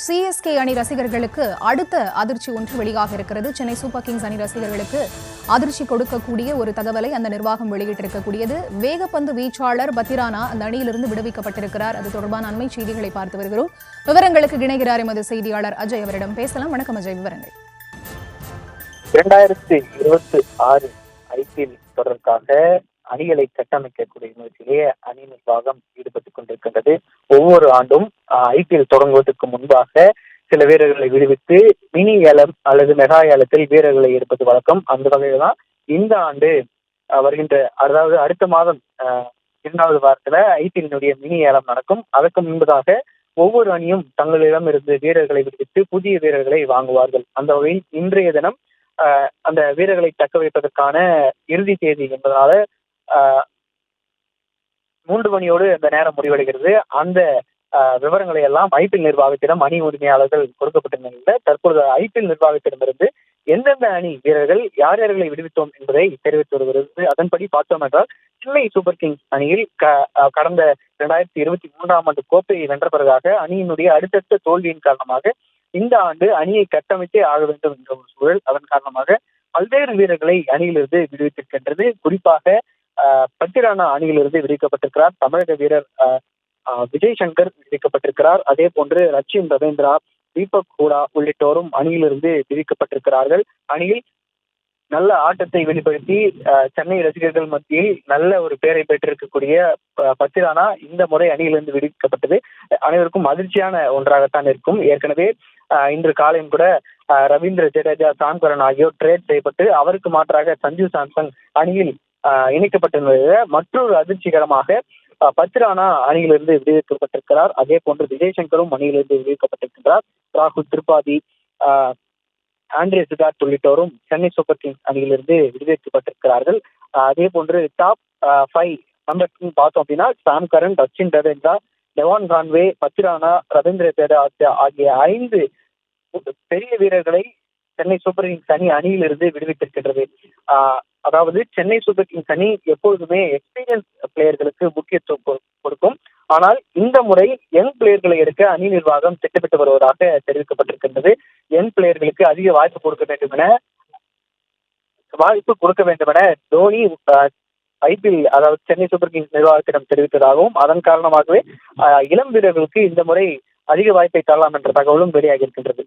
CSK அணி ரசிகர்களுக்கு அடுத்த அதிர்ச்சி ஒன்று வெளியாக இருக்கிறது. சென்னை சூப்பர் கிங்ஸ் அணி ரசிகர்களுக்கு அதிர்ச்சி கொடுக்கக்கூடிய ஒரு தகவலை அந்த நிர்வாகம் வெளியிட்டிருக்கக்கூடியது. வேகப்பந்து வீச்சாளர் பத்திரானா அந்த அணியிலிருந்து விடுவிக்கப்பட்டிருக்கிறார். அது தொடர்பான அண்மை செய்திகளை பார்த்து வருகிறோம். விவரங்களுக்கு இணைகிறார் எமது செய்தியாளர் அஜய். அவரிடம் பேசலாம். வணக்கம் அஜய், விவரங்கள். 2026 ஐபிஎல் தொடர்பாக அணிகளை கட்டமைக்கக்கூடிய முயற்சியிலேயே அணி நிர்வாகம் ஈடுபட்டுக் கொண்டிருக்கின்றது. ஒவ்வொரு ஆண்டும் ஐபிஎல் தொடங்குவதற்கு முன்பாக சில வீரர்களை விடுவித்து மினி ஏலம் அல்லது மெகா ஏலத்தில் வீரர்களை எடுப்பது வழக்கம். அந்த வகையில் தான் இந்த ஆண்டு வருகின்ற, அதாவது அடுத்த மாதம் 2வது வாரத்துல ஐபிஎல்லினுடைய மினி ஏலம் நடக்கும். அதற்கு முன்பதாக ஒவ்வொரு அணியும் தங்களிடம் இருந்து வீரர்களை விடுவித்து புதிய வீரர்களை வாங்குவார்கள். அந்த வகையில் இன்றைய தினம் அந்த வீரர்களை தக்க வைப்பதற்கான இறுதி தேதி என்பதனால 3 மணியோடு அந்த நேரம் முடிவடைகிறது. அந்த விவரங்களை எல்லாம் ஐபிஎல் நிர்வாகத்திடம் அணி உரிமையாளர்கள் கொடுக்கப்பட்ட நிலையில் தற்பொழுது ஐபிஎல் நிர்வாகத்திடமிருந்து எந்தெந்த அணி வீரர்கள் யார் யார்களை விடுவித்தோம் என்பதை தெரிவித்து வருகிறது. அதன்படி பார்த்தோம் என்றால் சென்னை சூப்பர் கிங்ஸ் அணியில் கடந்த 2023ஆம் ஆண்டு கோப்பையை வென்ற பிறகாக அணியினுடைய அடுத்தடுத்த தோல்வியின் காரணமாக இந்த ஆண்டு அணியை கட்டமைத்தே ஆக வேண்டும் என்ற ஒரு சூழல். அதன் காரணமாக பல்வேறு வீரர்களை அணியிலிருந்து விடுவித்திருக்கின்றது. குறிப்பாக பத்திரானா அணியிலிருந்து விடுவிக்கப்பட்டிருக்கிறார். தமிழக வீரர் விஜய் சங்கர் விடுவிக்கப்பட்டிருக்கிறார். அதே போன்று ரச்சின் ரவீந்திரா, தீபக் ஹூடா உள்ளிட்டோரும் அணியிலிருந்து விடுவிக்கப்பட்டிருக்கிறார்கள். அணியில் நல்ல ஆட்டத்தை வெளிப்படுத்தி சென்னை ரசிகர்கள் மத்தியில் நல்ல ஒரு பெயரை பெற்றிருக்கக்கூடிய பத்திரானா இந்த முறை அணியிலிருந்து விடுவிக்கப்பட்டது அனைவருக்கும் அதிர்ச்சியான ஒன்றாகத்தான் இருக்கும். ஏற்கனவே இன்று காலையும் கூட ரவீந்திர ஜடேஜா, சாம் கரன் ஆகியோர் ட்ரேட் செய்யப்பட்டு அவருக்கு மாற்றாக சஞ்சு சாம்சன் அணியில் இணைக்கப்பட்டிருந்தது. மற்றொரு அதிர்ச்சிகரமாக பத்திரானா அணியிலிருந்து விடுவிக்கப்பட்டிருக்கிறார். அதே போன்று விஜய் சங்கரும் அணியிலிருந்து விடுவிக்கப்பட்டிருக்கிறார். ராகுல் திரிபாதி, ஆண்ட்ரே சித்தார்த் உள்ளிட்டோரும் சென்னை சூப்பர் கிங்ஸ் அணியிலிருந்து விடுவிக்கப்பட்டிருக்கிறார்கள். அதே போன்று டாப் 5 நம்பர் பார்த்தோம் அப்படின்னா சாம் கரன், ரச்சின் ரவீந்திரா, டெவான் கான்வே, பத்திரானா, ரவீந்திர ஜடேஜா ஆகிய 5 பெரிய வீரர்களை சென்னை சூப்பர் கிங்ஸ் அணி அணியிலிருந்து விடுவித்திருக்கின்றது. அதாவது சென்னை சூப்பர் கிங்ஸ் அணி எப்பொழுதுமே எக்ஸ்பீரியன்ஸ் பிளேயர்களுக்கு முக்கியத்துவம் கொடுக்கும். ஆனால் இந்த முறை யங் பிளேயர்களை எடுக்க அணி நிர்வாகம் திட்டமிட்டு வருவதாக தெரிவிக்கப்பட்டிருக்கின்றது. யங் பிளேயர்களுக்கு அதிக வாய்ப்பு கொடுக்க வேண்டும் என தோனி ஐபிஎல், அதாவது சென்னை சூப்பர் கிங்ஸ் நிர்வாகத்திடம் தெரிவித்ததாகவும் அதன் காரணமாகவே இளம் வீரர்களுக்கு இந்த முறை அதிக வாய்ப்பை தரலாம் என்ற தகவலும் வெளியாகி இருக்கின்றது.